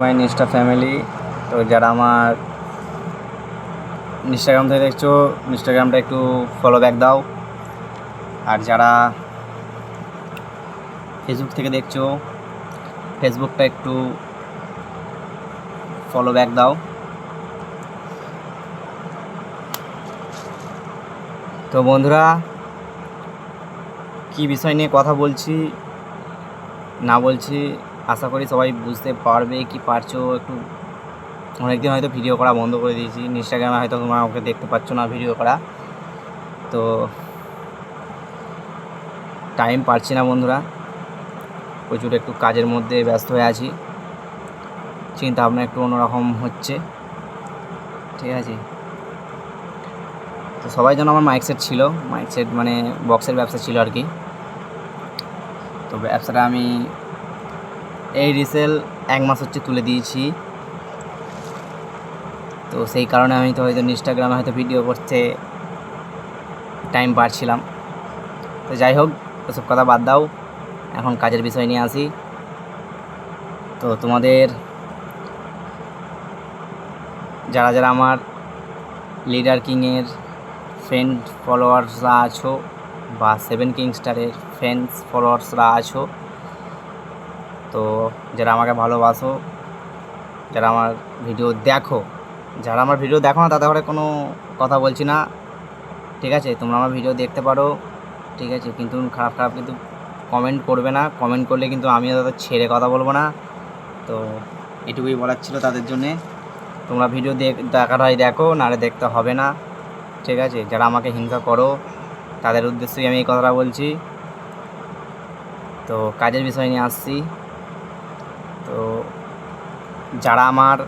মাই নিষ্ঠা ফ্যামিলি। তো যারা আমার ইনস্টাগ্রাম থেকে দেখছো, ইনস্টাগ্রামটা একটু ফলো ব্যাক দাও। আর যারা ফেসবুক থেকে দেখছো, ফেসবুকটা একটু ফলো ব্যাক দাও। তো বন্ধুরা, কি বিষয় নিয়ে কথা বলছি না বলছি আশা করি সবাই বুঝতে পারবে কি পারছো। একটু অনেকদিন হয়তো ভিডিও করা বন্ধ করে দিয়েছি, ইনস্টাগ্রামে হয়তো তোমরা ওকে দেখতে পাচ্ছ না ভিডিও করা। তো টাইম পাচ্ছি না বন্ধুরা, প্রচুর একটু কাজের মধ্যে ব্যস্ত হয়ে আছি, চিন্তা ভাবনা একটু অন্যরকম হচ্ছে, ঠিক আছে। তো সবাই যেন আমার মাইক সেট ছিল, মাইক সেট মানে বক্সের ব্যবসা ছিল আর কি। তো ব্যবসাটা আমি এই রিসেল 1 মাস হচ্ছে তুলে দিয়েছি। তো সেই কারণে আমি তো হয়তো ইনস্টাগ্রামে হয়তো ভিডিও করতে টাইম পাচ্ছিলাম। তো যাই হোক, ওসব কথা বাদ দাও, এখন কাজের বিষয় নিয়ে আসি। তো তোমাদের যারা যারা আমার লিডার কিংয়ের ফ্রেন্ড ফলোয়ার্সরা আছো বা 7 কিং স্টারের ফ্রেন্ডস ফলোয়ার্সরা আছো, তো যারা আমাকে ভালোবাসো, যারা আমার ভিডিও দেখো, যারা আমার ভিডিও দেখো না তাদের কোনো কথা বলছি না, ঠিক আছে। তোমরা আমার ভিডিও দেখতে পারো, ঠিক আছে, কিন্তু খারাপ খারাপ কিন্তু কমেন্ট করবে না। কমেন্ট করলে কিন্তু আমিও তাদের ছেড়ে কথা বলবো না। তো এটুকুই বলার ছিল তাদের জন্যে। তোমরা ভিডিও দেখার হয় দেখো, নাহলে দেখতে হবে না, ঠিক আছে। যারা আমাকে হিংসা করো তাদের উদ্দেশ্যেই আমি এই কথাটা বলছি। তো কাজের বিষয় নিয়ে আসছি। তো যারা আমার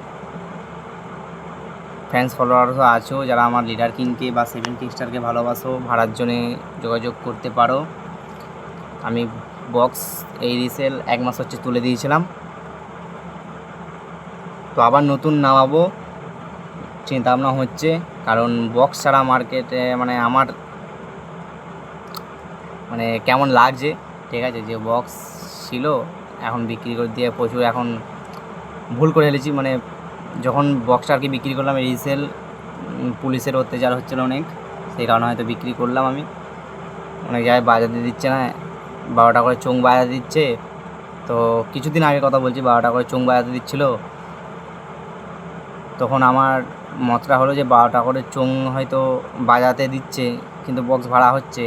ফ্যান্স ফলোয়ার্সও আছো, যারা আমার লিডার কিংকে বা 7 কিং স্টারকে ভালোবাসো, ভাড়ার জন্যে যোগাযোগ করতে পারো। আমি বক্স এই রিসেল 1 মাস হচ্ছে তুলে দিয়েছিলাম, তো আবার নতুন নামাবো চিন্তা ভাবনা হচ্ছে। কারণ বক্স ছাড়া মার্কেটে মানে আমার মানে কেমন লাগছে, ঠিক আছে। যে বক্স ছিল এখন বিক্রি করে দিয়ে প্রচুর এখন ভুল করে ফেলেছি। মানে যখন বক্সটা আর কি বিক্রি করলাম, রিসেল পুলিশের অত্যাচার হচ্ছিলো অনেক, সেই কারণে হয়তো বিক্রি করলাম আমি। অনেক জায়গায় বাজাতে দিচ্ছে না, 12টা করে চোং বাজাতে দিচ্ছে। তো কিছুদিন আগে কথা বলছি, 12টা করে চোং বাজাতে দিচ্ছিলো। তখন আমার মতটা হলো যে 12টা করে চোং হয়তো বাজাতে দিচ্ছে, কিন্তু বক্স ভাড়া হচ্ছে।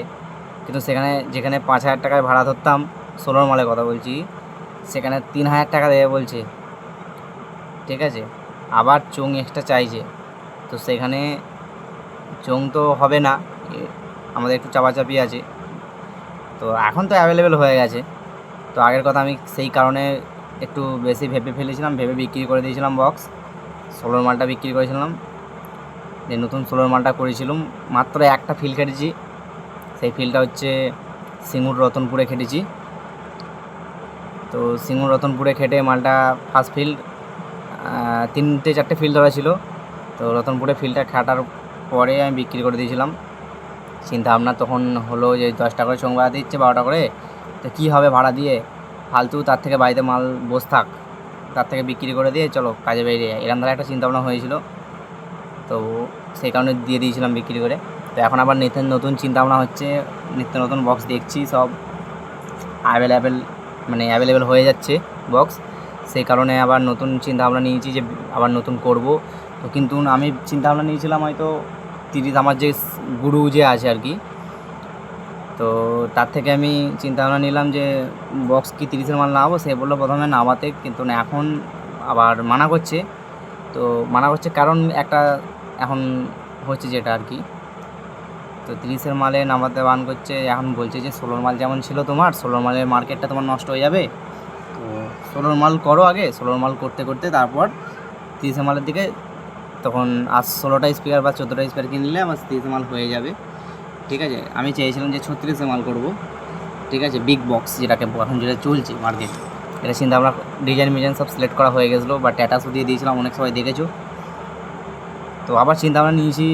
কিন্তু সেখানে যেখানে 5,000 টাকায় ভাড়া ধরতাম, 16 মালের কথা বলছি, সেখানে 3,000 টাকা দেবে বলছে, ঠিক আছে। আবার চোং এক্সট্রা চাইছে। তো সেখানে চোং তো হবে না, আমাদের একটু চাপাচাপি আছে। তো এখন তো অ্যাভেলেবেল হয়ে গেছে। তো আগের কথা আমি সেই কারণে একটু বেশি ভেবে ফেলেছিলাম, ভেবে বিক্রি করে দিয়েছিলাম বক্স। 16 মালটা বিক্রি করেছিলাম, যে নতুন 16 মালটা করেছিলাম। মাত্র একটা ফিল কেটেছি, সেই ফিলটা হচ্ছে সিঙ্গুর রতনপুরে খেটেছি। তো সিঙ্গুর রতনপুরে খেটে মালটা ফার্স্ট ফিল্ড 3-4টে ফিল্ড ধরা ছিল। তো রতনপুরে ফিল্ডটা খাটার পরে আমি বিক্রি করে দিয়েছিলাম। চিন্তা ভাবনা তখন হলো যে 10টা করে চোং ভাড়া দিচ্ছে, 12টা করে, তো কী হবে ভাড়া দিয়ে, ফালতু তার থেকে বাড়িতে মাল বসে থাক, তার থেকে বিক্রি করে দিয়ে চলো কাজে বেরিয়ে যায়, এরকম ধরে একটা চিন্তাভাবনা হয়েছিল। তো সেই কারণে দিয়ে দিয়েছিলাম বিক্রি করে। তো এখন আবার নিত্য নতুন চিন্তাভাবনা হচ্ছে, নিত্য নতুন বক্স দেখছি, সব অ্যাভেলেবেল হয়ে যাচ্ছে বক্স। সেই কারণে আবার নতুন চিন্তাভাবনা নিয়েছি যে আবার নতুন করব। তো কিন্তু আমি চিন্তাভাবনা নিয়েছিলাম হয়তো 30, আমার যে গুরু যে আছে আর কি, তো তার থেকে আমি চিন্তাভাবনা নিলাম যে বক্স কি 30-এর মাল নামাবো। সে বললো প্রথমে নামাতে, কিন্তু না, এখন আবার মানা করছে। তো মানা করছে কারণ একটা এখন হচ্ছে যেটা আর কি, তো 30-এর মালে নামাতে বান করছে। এখন বলছে যে 16 মাল যেমন ছিল তোমার, 16 মালের মার্কেটটা তোমার নষ্ট হয়ে যাবে। তো 16 মাল করো আগে, 16 মাল করতে করতে তারপর 30 মালের দিকে, তখন 16টা স্পিকার বা 14টা স্পিকার কিনে নিলে আমার 30 মাল হয়ে যাবে, ঠিক আছে। আমি চেয়েছিলাম যে 36 মাল করব, ঠিক আছে, বিগ বক্স যেটাকে এখন যেটা চলছে মার্কেট। এটা চিন্তা আমরা ডিজাইন সব সিলেক্ট করা হয়ে গেছিলো, বা স্ট্যাটাসও দিয়ে দিয়েছিলাম, অনেক সবাই দেখেছো। তো আবার চিন্তা ভাবনা নিয়েছি।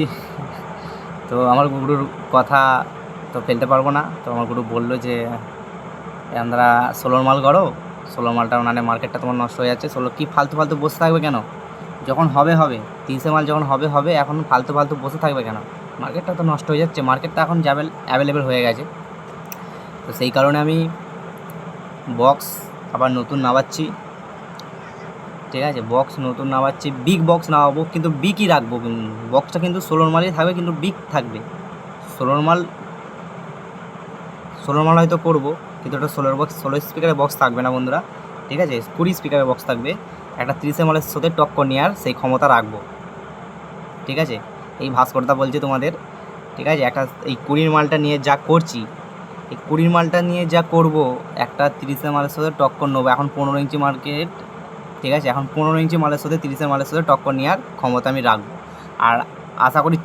তো আমার গুরুর কথা তো ফেলতে পারবো না। তো আমার গুরু বললো যে আমরা 16 মাল করো, ষোলো মালটা মানে মার্কেটটা তোমার নষ্ট হয়ে যাচ্ছে। ষোলো কি ফালতু ফালতু বসে থাকবে কেন? যখন হবে হবে, 30 মাল যখন হবে হবে, এখন ফালতু ফালতু বসে থাকবে কেন? মার্কেটটা তো নষ্ট হয়ে যাচ্ছে, মার্কেটটা এখন অ্যাভেলেবেল হয়ে গেছে। তো সেই কারণে আমি বক্স আবার নতুন নামাচ্ছি, ঠিক আছে? বক্স নতুন নামাচ্ছি, বিগ বক্স নামাবো, কিন্তু বিগই রাখবো। বক্সটা কিন্তু 16 মালই থাকবে, কিন্তু বিগ থাকবে। 16 মাল হয়তো করবো, কিন্তু ওটা 16 স্পিকারের বক্স থাকবে না বন্ধুরা, ঠিক আছে? 20 স্পিকারের বক্স থাকবে। একটা 30 মালের সাথে টক্কর নেওয়ার সেই ক্ষমতা রাখবো, ঠিক আছে? এই ভাস্করদা বলছে তোমাদের, ঠিক আছে? একটা এই 20 মালটা নিয়ে যা করছি, এই 20 মালটা নিয়ে যা করবো, একটা 30 মালের সাথে টক্কর নেবো। এখন 15 ইঞ্চি মার্কেট, ঠিক আছে? এখন 15 ইঞ্চি মালের সাথে 30 মালের সাথে টক্কর নেওয়ার ক্ষমতা আমি রাখবো। আর আশা করি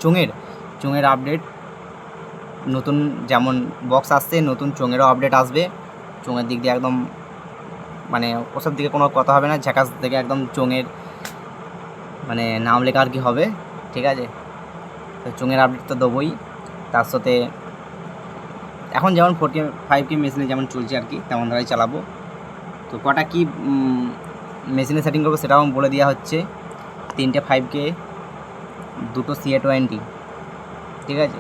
চোঙের আপডেট, নতুন যেমন বক্স আসছে, নতুন চোঙেরও আপডেট আসবে। চোঙের দিক দিয়ে একদম মানে ওসব দিকে কোনো কথা হবে না, ঝাকাস থেকে একদম চোঙের মানে নাম লেখা আর কি হবে, ঠিক আছে? তো চোঙের আপডেট তো দেবোই, তার সাথে এখন যেমন 45K মেশিনে যেমন চলছে আর কি, তেমন ধারাই চালাবো। তো কটা কি মেশিনে সেটিং করবো সেটাও বলে দেওয়া হচ্ছে। 3টে 5K, 2টো CA20, ঠিক আছে?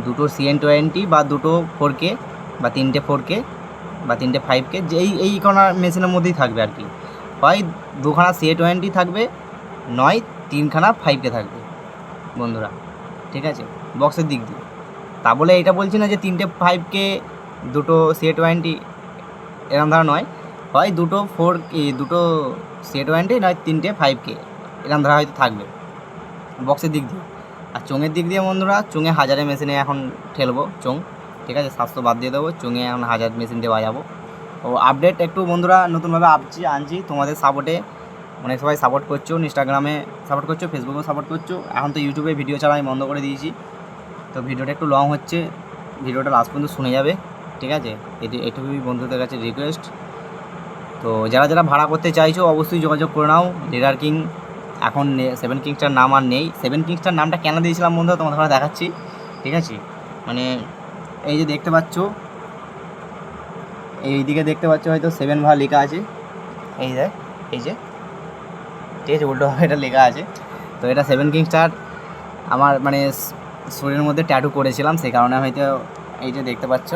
2টো CN20 বা 2টো 4K বা 3টে 4K বা 3টে 5K, যে এই কোনা মেশিনের মধ্যেই থাকবে আর কি। হয় 2খানা CA20 থাকবে, নয় 3খানা 5K থাকবে বন্ধুরা, ঠিক আছে? বক্সের দিক দিয়ে তা বলে এটা বলছি না যে 3টে 5K 2টো CA20 এরকম ধারা নয়, হয় 2টো CA20 নয় 3টে 5K এরকম ধারা হয়তো থাকবে বক্সের দিক দিয়ে। আর চোঙের দিক দিয়ে বন্ধুরা, চোঙে 1000 মেশিনে এখন ঠেলবো চোঙ, ঠিক আছে? 700 বাদ দিয়ে দেবো, চোঙে এখন 1000 মেশিন দিয়ে বাজাবো। ও আপডেট একটু বন্ধুরা নতুনভাবে আনছি তোমাদের সাপোর্টে। অনেক সবাই সাপোর্ট করছো, ইনস্টাগ্রামে সাপোর্ট করছো, ফেসবুকেও সাপোর্ট করছো। এখন তো ইউটিউবে ভিডিও ছাড়া আমি বন্ধ করে দিয়েছি, তো ভিডিওটা একটু লং হচ্ছে, ভিডিওটা লাস্ট পর্যন্ত শুনে যাবে, ঠিক আছে? এটুকুই বন্ধুদের কাছে রিকোয়েস্ট। তো যারা ভাড়া করতে চাইছো অবশ্যই যোগাযোগ করে নাও। লিডার কিং এখন 7 কিংসটার নাম আর নেই। 7 কিংসটার নামটা কেন দিয়েছিলাম বন্ধুরা তোমাদের ঘরে দেখাচ্ছি, ঠিক আছে? মানে এই যে দেখতে পাচ্ছ, এইদিকে দেখতে পাচ্ছ হয়তো 7 ভা লেখা আছে, এই যে ঠিক আছে, উল্টোভাবে এটা লেখা আছে। তো এটা 7 কিংসটার আমার মানে শরীরের মধ্যে ট্যাটু করেছিলাম, সেই কারণে হয়তো এই যে দেখতে পাচ্ছ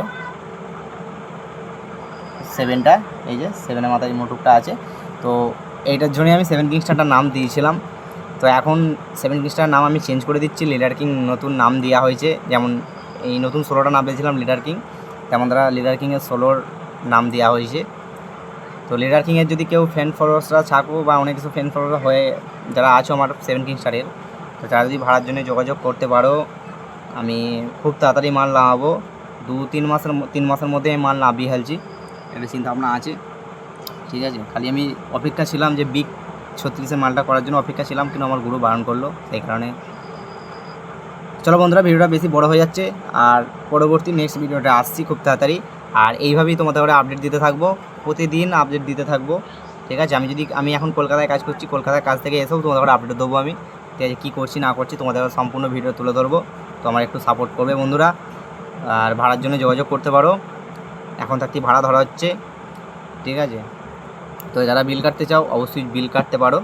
7টা, এই যে 7-এর মাথায় মোটুকটা আছে। তো এইটার জন্যই আমি 7 কিংসটার নাম দিয়েছিলাম। তো এখন 7 কিংসটার নাম আমি চেঞ্জ করে দিচ্ছি, লিডার কিং নতুন নাম দেওয়া হয়েছে। যেমন এই নতুন 16টা নাম দিয়েছিলাম লিডার কিং, তেমন তারা লিডার কিংয়ের 16র নাম দেওয়া হয়েছে। তো লিডার কিংয়ের যদি কেউ ফ্যান ফলোয়ার্সরা থাকো বা অনেক কিছু ফ্যান ফলোয়ার হয়ে যারা আছো আমার 7 কিংসটারের, তো তারা যদি ভাড়ার জন্য যোগাযোগ করতে পারো, আমি খুব তাড়াতাড়ি মাল নামাবো। 3 মাসের মধ্যে আমি মাল নামিয়ে ফেলছি, একটা চিন্তা ভাবনা আছে, ঠিক আছে? খালি আমি অপেক্ষা ছিলাম যে বিগ 36-এর মালটা করার জন্য অপেক্ষা ছিলাম, কিন্তু আমার গুরু বারণ করলো, সেই কারণে। চলো বন্ধুরা, ভিডিওটা বেশি বড় হয়ে যাচ্ছে, আর পরবর্তী নেক্সট ভিডিওটা আসছি খুব তাড়াতাড়ি। আর এইভাবেই তোমাদের ঘরে আপডেট দিতে থাকবো, প্রতিদিন আপডেট দিতে থাকবো, ঠিক আছে? আমি এখন কলকাতায় কাজ করছি, কলকাতার কাজ থেকে এসেও তোমাদের ঘরে আপডেট দেবো আমি, ঠিক আছে? কী করছি না করছি তোমাদের সম্পূর্ণ ভিডিও তুলে ধরবো। তো আমার একটু সাপোর্ট করবে বন্ধুরা, আর ভাড়ার জন্য যোগাযোগ করতে পারো, এখন থাকতেই ভাড়া ধরা হচ্ছে, ঠিক আছে? তো যারা বিল কাটতে চাও অবশ্যই বিল কাটতে পারো,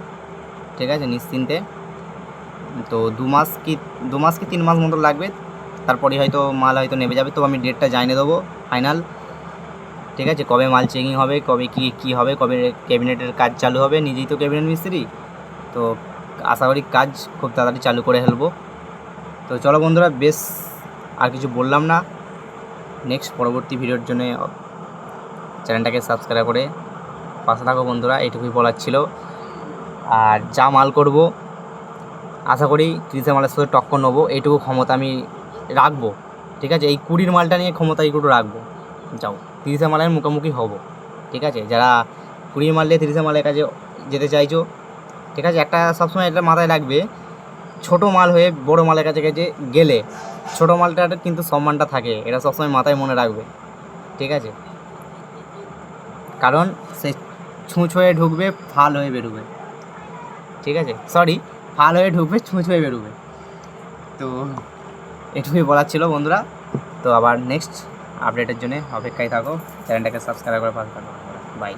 ঠিক আছে, নিশ্চিন্তে। তো 2 মাস কি 3 মাস মতো লাগবে, তারপরে হয়তো মাল হয়তো নেমে যাবে। তো আমি ডেটটা জানিয়ে দেবো ফাইনাল, ঠিক আছে? কবে মাল চেকিং হবে, কবে কী হবে, কবে ক্যাবিনেটের কাজ চালু হবে। নিজেই তো ক্যাবিনেট মিস্ত্রি, তো আশা করি কাজ খুব তাড়াতাড়ি চালু করে ফেলবো। তো চলো বন্ধুরা, বেশ আর কিছু বললাম না, নেক্সট পরবর্তী ভিডিওর জন্য চ্যানেলটাকে সাবস্ক্রাইব করে পাশে থাকো বন্ধুরা, এইটুকুই বলার ছিল। আর যা মাল করব আশা করি 30 মালের সাথে টক্কর নেবো, এইটুকু ক্ষমতা আমি রাখবো, ঠিক আছে? এই 20 মালটা নিয়ে ক্ষমতা এইটুকু রাখবো, যাও 30 মালের মুখোমুখি হব, ঠিক আছে? যারা 20 মাল দিয়ে 30 মালের কাছে যেতে চাইছো, ঠিক আছে? একটা সবসময় এটা মাথায় রাখবে, ছোটো মাল হয়ে বড় মালের কাছে গেলে ছোটো মালটার কিন্তু সম্মানটা থাকে, এটা সবসময় মাথায় মনে রাখবে, ঠিক আছে? কারণ সে ছুঁচ হয়ে ঢুকবে, ফাল হয়ে বেরোবে, ঠিক আছে? ফাল হয়ে ঢুকবে, ছুঁচ হয়ে বেরোবে। তো এটুকুই বলার ছিল বন্ধুরা। তো আবার নেক্সট আপডেটের জন্য অপেক্ষায় থাকো, চ্যানেলটাকে সাবস্ক্রাইব করে পাশে থাকো। বাই।